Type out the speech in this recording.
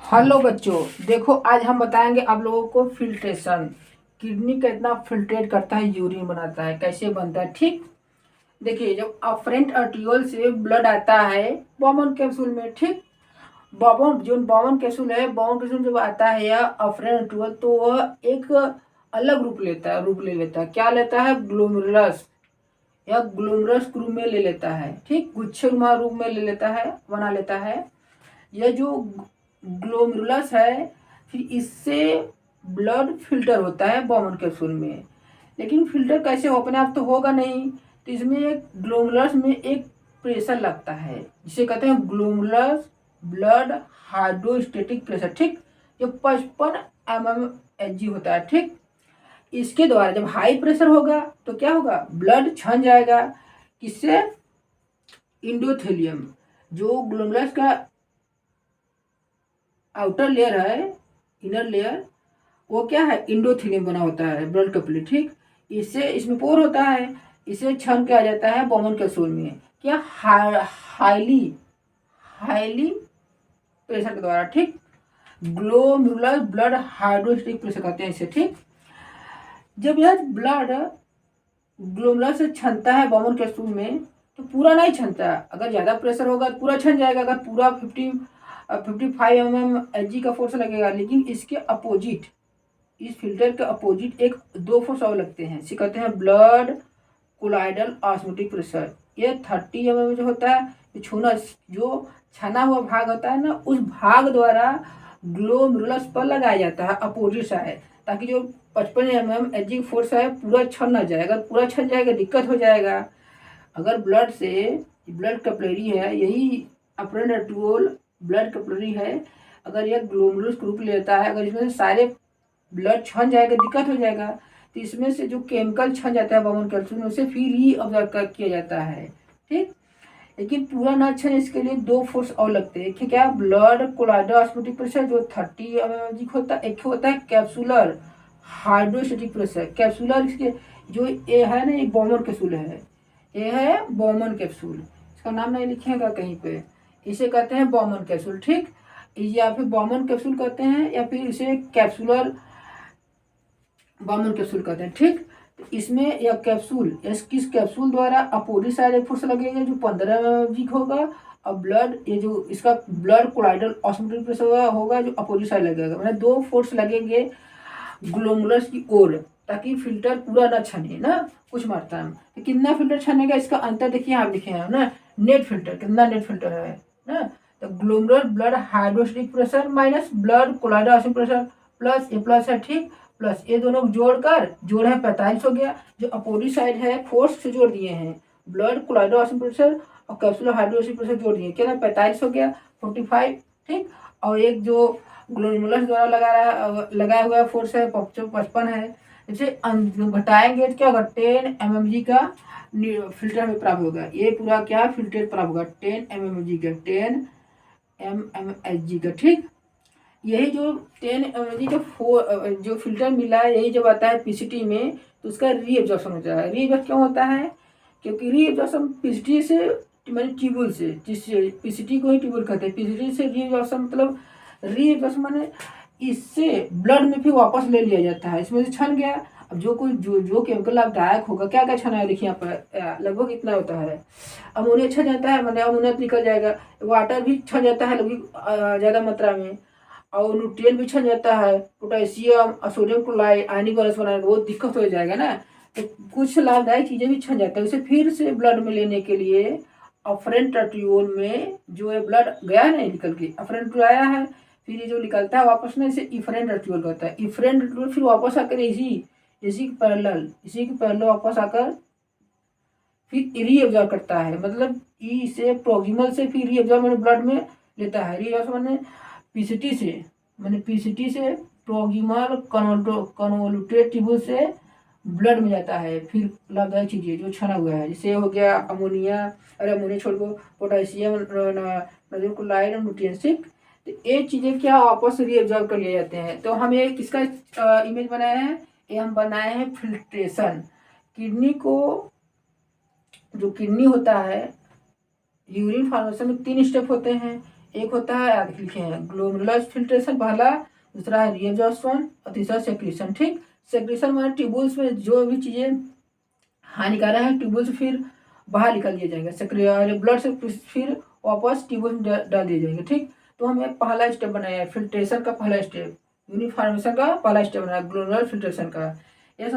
Hello बच्चों, देखो आज हम बताएंगे आप लोगों को फिल्ट्रेशन। किडनी कितना फिल्ट्रेट करता है, यूरिन बनाता है, कैसे बनता है। ठीक, देखिए जब अफरेंट आर्टियोल से ब्लड आता है बॉमन कैप्सूल में। ठीक, बॉमन कैप्सूल है, बॉमन कैप्सूल जब आता है या अफरेंट आर्टियोल तो वह एक अलग रूप ले लेता है। क्या लेता है? ग्लोमेरुलस या ग्लोमेरुलस रूप में ले लेता है। ठीक, गुच्छेनुमा रूप में ले लेता है, बना लेता है। यह जो ग्लोमेरुलस है, फिर इससे ब्लड फिल्टर होता है बॉमन कैप्सूल में। लेकिन फिल्टर कैसे हो? अपने आप तो होगा नहीं, तो इसमें एक ग्लोमेरुलस में एक प्रेशर लगता है जिसे कहते हैं ग्लोमेरुलस ब्लड हाइड्रोस्टेटिक प्रेशर। ठीक, जो 55 mmHg होता है। ठीक, इसके द्वारा जब हाई प्रेशर होगा तो क्या होगा? ब्लड छन जाएगा। किससे? इंडोथेलियम, जो ग्लोमेरुलस का आउटर लेयर है, इनर लेयर, वो क्या है? इंडोथेलियम बना होता है ब्लड कैपिलरी। ठीक, इससे इसमें पोर होता है, इसे छन के आ जाता है बॉमन कैप्सूल में। क्या? हाईली हाईली प्रेशर के द्वारा। ठीक, ग्लोमेरुलर ब्लड हाइड्रोस्टेटिक प्रेशर कहते हैं इसे। ठीक, जब यह ब्लड ग्लोमेरुलर से छनता है बॉमन कैप्सूल में तो पूरा नहीं छनता। अगर ज़्यादा प्रेशर होगा तो पूरा छन जाएगा, अगर पूरा 55 mmHg का फोर्स लगेगा। लेकिन इसके अपोजिट, इस फिल्टर के अपोजिट एक दो फोर्स और लगते हैं, इसे कहते हैं ब्लड कोलाइडल ऑस्मोटिक प्रेशर। ये 30 mm जो होता है, जो छना हुआ भाग होता है ना, उस भाग द्वारा ग्लोमेरुलस पर लगाया जाता है अपोजिट साइड, ताकि जो 55 mmHg फोर्स है पूरा छन ना जाए। अगर पूरा छन जाएगा दिक्कत हो जाएगा। अगर ब्लड से, ब्लड कैपिलरी है, यही अफरेंट आर्टियोल ब्लड कैपिलरी है, अगर यह ग्लोमेरुलस का रूप लेता है, अगर इसमें से सारे ब्लड छन जाएगा दिक्कत हो जाएगा। तो इसमें से जो केमिकल छन जाता है बॉमन कैप्सूल में, उसे फिर ही ऑब्जर्व किया जाता है। ठीक, लेकिन पूरा ना छने इसके लिए दो फोर्स और लगते हैं। क्या? ब्लड कोलाइडल ऑस्मोटिक प्रेशर जो 30 mmHg होता है, एक होता है कैप्सुलर हाइड्रोस्टेटिक प्रेशर। कैप्सुलर इसके जो ये है ना, ये बॉमन कैप्सूल है, ये है बॉमन कैप्सूल। इसका नाम नहीं लिखेगा कहीं पे, इसे कहते हैं बॉमन कैप्सूल। ठीक, या फिर बॉमन कैप्सूल कहते हैं, या फिर इसे कैप्सुलर बॉमन कैप्सूल कहते हैं। ठीक, तो इसमें यह कैप्सूल, किस कैप्सूल द्वारा अपोजिट साइड एक फोर्स लगेगा जो 15 mmHg होगा, और ब्लड, ये जो इसका ब्लड कोलाइडल ऑस्मोटिक प्रेशर होगा जो अपोजिट साइड लगेगा। मतलब दो फोर्स लगेंगे ग्लोमेरुलस की ओर, ताकि फिल्टर पूरा ना छने ना कुछ मात्रा में। तो कितना फिल्टर छनेगा इसका अंतर देखिए, आप लिखे हैं ना, नेट फिल्टर कितना नेट फिल्टर है ना। तो glomerular blood hydrostatic pressure minus blood colloidal osmotic pressure plus ये प्लस है। ठीक, प्लस ये दोनों जोड़कर जोड़ है 45 हो गया, जो अपोजिट साइड है फोर्स से जोड़ दिए हैं, ब्लड कोलाइडल ऑस्मोटिक प्रेशर और कैप्सुलर हाइड्रोस्टेटिक प्रेशर जोड़ दिए, क्या 45 हो गया, 45। ठीक, और एक जो ग्लोमेरुलस द्वारा लगाया हुआ फोर्स है 55 है। इसे घटाएंगे तो क्या होगा? 10 mmHg का फिल्टर हमें प्राप्त होगा। ये पूरा क्या फिल्टर प्राप्त होगा? 10 mmHg का, 10 mmHg का। ठीक, यही जो 10 mmHg का जो फिल्टर मिला है, यही जब आता है पीसीटी में तो उसका रीएब्जॉर्प्शन होता है। रीएब्जॉर्प्शन क्यों होता है? क्योंकि रीएब्जॉर्प्शन पीसीटी से, मैंने ट्यूबुल से, जिससे पीसीटी को ही ट्यूबुल कहते हैं, पीसीटी से रीएब्जॉर्प्शन मतलब, रीएब्जॉर्प्शन माने इससे ब्लड में फिर वापस ले लिया जाता है। इसमें से छन गया, अब जो कोई जो केमिकल लाभदायक होगा, क्या क्या छना है देखिए यहाँ पर, लगभग इतना होता है। अमोनिया छन जाता है, मतलब अमोनिया निकल जाएगा। वाटर भी छन जाता है लगभग ज़्यादा मात्रा में, और न्यूट्रिएंट भी छन जाता है, पोटेशियम और सोडियम क्लोराइड आयनिक बैलेंस बनाने में बहुत दिक्कत हो जाएगा ना। तो कुछ लाभदायक चीज़ें भी छन जाता है, उसे फिर से ब्लड में लेने के लिए अफरेंट आर्टियोल में जो है ब्लड गया है ना, निकल के अफरेंट आया है, फिर ये जो निकलता है वापस में, इसे इफरेंट आर्टियोल कहता है। इफरेंट आर्टियोल फिर वापस आकर इसी के पैरेलल वापस आकर फिर रीअब्जॉर्ब करता है। मतलब ई से प्रोक्सिमल से फिर रीअब्जॉर्ब मैंने ब्लड में लेता है। रीअब्जॉर्ब मैंने पीसीटी से प्रोक्सिमल कन्वोल्यूटेड ट्यूबुल से ब्लड में जाता है। फिर लाभदायक चीज़ें जो छना हुआ है, जैसे हो गया अमोनिया, अरे अमोनिया छोड़ दो, पोटेशियम, नाइट्रोजन क्लोराइड और न्यूट्रिएंट्स। तो ये चीज़ें क्या वापस रीअब्जॉर्ब कर लिए जाते हैं। तो हम ये किसका इमेज बनाए हैं? ये हम बनाए हैं फिल्ट्रेशन। किडनी को, जो किडनी होता है, यूरिन फॉर्मेशन में 3 स्टेप होते हैं। एक होता है, याद लिखे हैं, ग्लोमेरुलर फिल्ट्रेशन पहला, दूसरा है रीएब्जॉर्प्शन और तीसरा सेक्रीशन। ठीक, सेक्रीशन माने ट्यूबुल्स में जो भी चीज़ें हानिकारक है ट्यूबुल्स फिर बाहर निकल दिए जाएंगे, ब्लड से फिर वापस ट्यूबुल में डाल दिए जाएंगे। ठीक, तो हमें पहला स्टेप बनाया है फिल्ट्रेशन का, पहला स्टेप यूनिफॉर्मेशन का पहला स्टेप बनाया ग्लोमेरुलर फिल्ट्रेशन का। यह